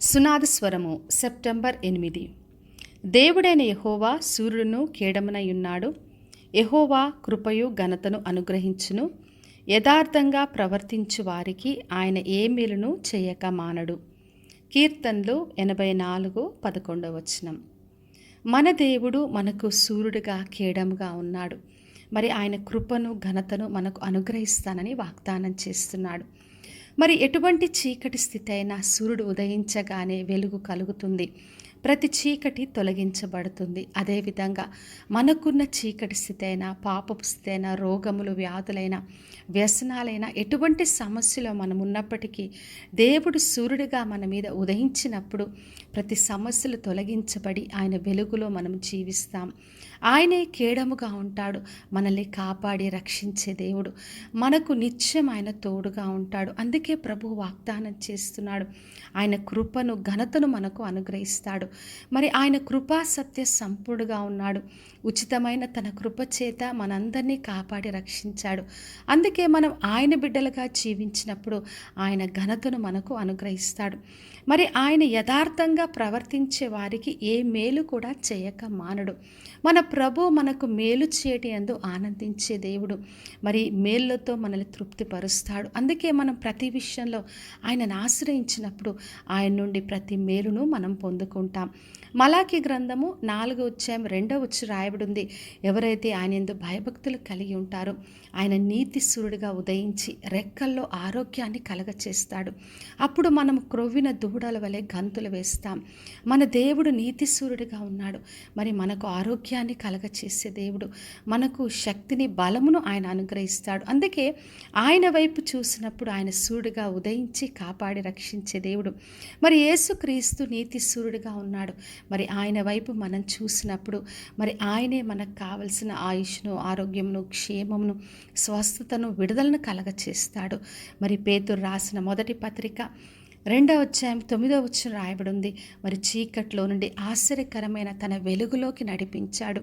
సునాద స్వరము సెప్టెంబర్ 8. దేవుడైన యెహోవా సూర్యుడును కేడమునయున్నాడు. యెహోవా కృపయు ఘనతను అనుగ్రహించును. యథార్థంగా ప్రవర్తించు వారికి ఆయన ఏ మేలును చేయక మానడు. కీర్తనలు 84:11. మన దేవుడు మనకు సూర్యుడిగా కేడముగా ఉన్నాడు. మరి ఆయన కృపను ఘనతను మనకు అనుగ్రహిస్తానని వాగ్దానం చేస్తున్నాడు. మరి ఎటువంటి చీకటి స్థితి అయినా సూర్యుడు ఉదయించగానే వెలుగు కలుగుతుంది. ప్రతి చీకటి తొలగించబడుతుంది. అదేవిధంగా మనకున్న చీకటి స్థితి అయినా, పాపపు స్థితి అయినా, రోగములు, వ్యాధులైన, వ్యసనాలైన ఎటువంటి సమస్యలో మనం ఉన్నప్పటికీ దేవుడు సూర్యుడిగా మన మీద ఉదయించినప్పుడు ప్రతి సమస్యలు తొలగించబడి ఆయన వెలుగులో మనం జీవిస్తాం. ఆయనే కేడముగా ఉంటాడు. మనల్ని కాపాడి రక్షించే దేవుడు. మనకు నిత్యం ఆయన తోడుగా ఉంటాడు. అందుకే ప్రభువు వాగ్దానం చేస్తున్నాడు. ఆయన కృపను ఘనతను మనకు అనుగ్రహిస్తాడు. మరి ఆయన కృపా సత్య సంపూర్ణుడుగా ఉన్నాడు. ఉచితమైన తన కృప చేత మనందరినీ కాపాడి రక్షించాడు. అందుకే మనం ఆయన బిడ్డలుగా జీవించినప్పుడు ఆయన ఘనతను మనకు అనుగ్రహిస్తాడు. మరి ఆయన యథార్థంగా ప్రవర్తించే వారికి ఏ మేలు కూడా చేయక మానడు. మన ప్రభు మనకు మేలు చేయటి యందు ఆనందించే దేవుడు. మరి మేళ్ళతో మనల్ని తృప్తిపరుస్తాడు. అందుకే మనం ప్రతి విషయంలో ఆయనను ఆశ్రయించినప్పుడు ఆయన నుండి ప్రతి మేలును మనం పొందుకుంటాం. మలాకి గ్రంథము 4:2 రాయబడి ఉంది. ఎవరైతే ఆయన యందు భయభక్తులు కలిగి ఉంటారో ఆయన నీతి సూర్యుడిగా ఉదయించి రెక్కల్లో ఆరోగ్యాన్ని కలగచేస్తాడు. అప్పుడు మనం క్రొవ్విన దూడల వలె గంతులు వేస్తాం. మన దేవుడు నీతి సూర్యుడిగా ఉన్నాడు. మరి మనకు ఆరోగ్యాన్ని కలగచేసే దేవుడు. మనకు శక్తిని, బలమును ఆయన అనుగ్రహిస్తాడు. అందుకే ఆయన వైపు చూసినప్పుడు ఆయన సూర్యుడిగా ఉదయించి కాపాడి రక్షించే దేవుడు. మరి యేసుక్రీస్తు నీతి సూర్యుడిగా ఉన్నాడు. మరి ఆయన వైపు మనం చూసినప్పుడు మరి ఆయనే మనకు కావలసిన ఆయుష్ను, ఆరోగ్యమును, క్షేమమును, స్వస్థతను, విడుదలను కలగచేస్తాడు. మరి పేతురు రాసిన మొదటి పత్రిక 2:9 రాయబడి ఉంది. మరి చీకట్లో నుండి ఆశ్చర్యకరమైన తన వెలుగులోకి నడిపించాడు.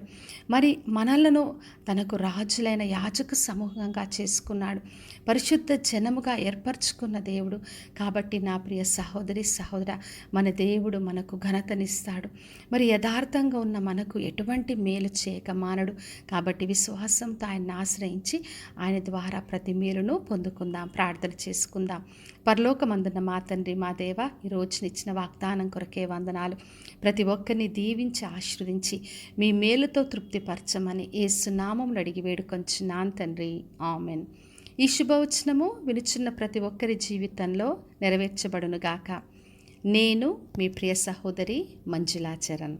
మరి మనలను తనకు రాజులైన యాజక సమూహంగా చేసుకున్నాడు. పరిశుద్ధ జనముగా ఏర్పరచుకున్న దేవుడు. కాబట్టి నా ప్రియ సహోదరి, సహోదర, మన దేవుడు మనకు ఘనతనిస్తాడు. మరి యథార్థంగా ఉన్న మనకు ఎటువంటి మేలు చేయక మానడు. కాబట్టి విశ్వాసంతో ఆయన్ని ఆశ్రయించి ఆయన ద్వారా ప్రతి మేలును పొందుకుందాం. ప్రార్థన చేసుకుందాం. పరలోకమందున్న మా తండ్రి, మా దేవ, ఈ రోజునిచ్చిన వాగ్దానం కొరకే వందనాలు. ప్రతి ఒక్కరిని దీవించి ఆశీర్వదించి మీ మేలుతో తృప్తిపరచమని యేసు నామములో అడిగి వేడుకొంచున్నాను తండ్రి. ఆమెన్. ఈ శుభవచనము వినుచున్న ప్రతి ఒక్కరి జీవితంలో నెరవేర్చబడునుగాక. నేను మీ ప్రియ సహోదరి మంజులా చరణ్.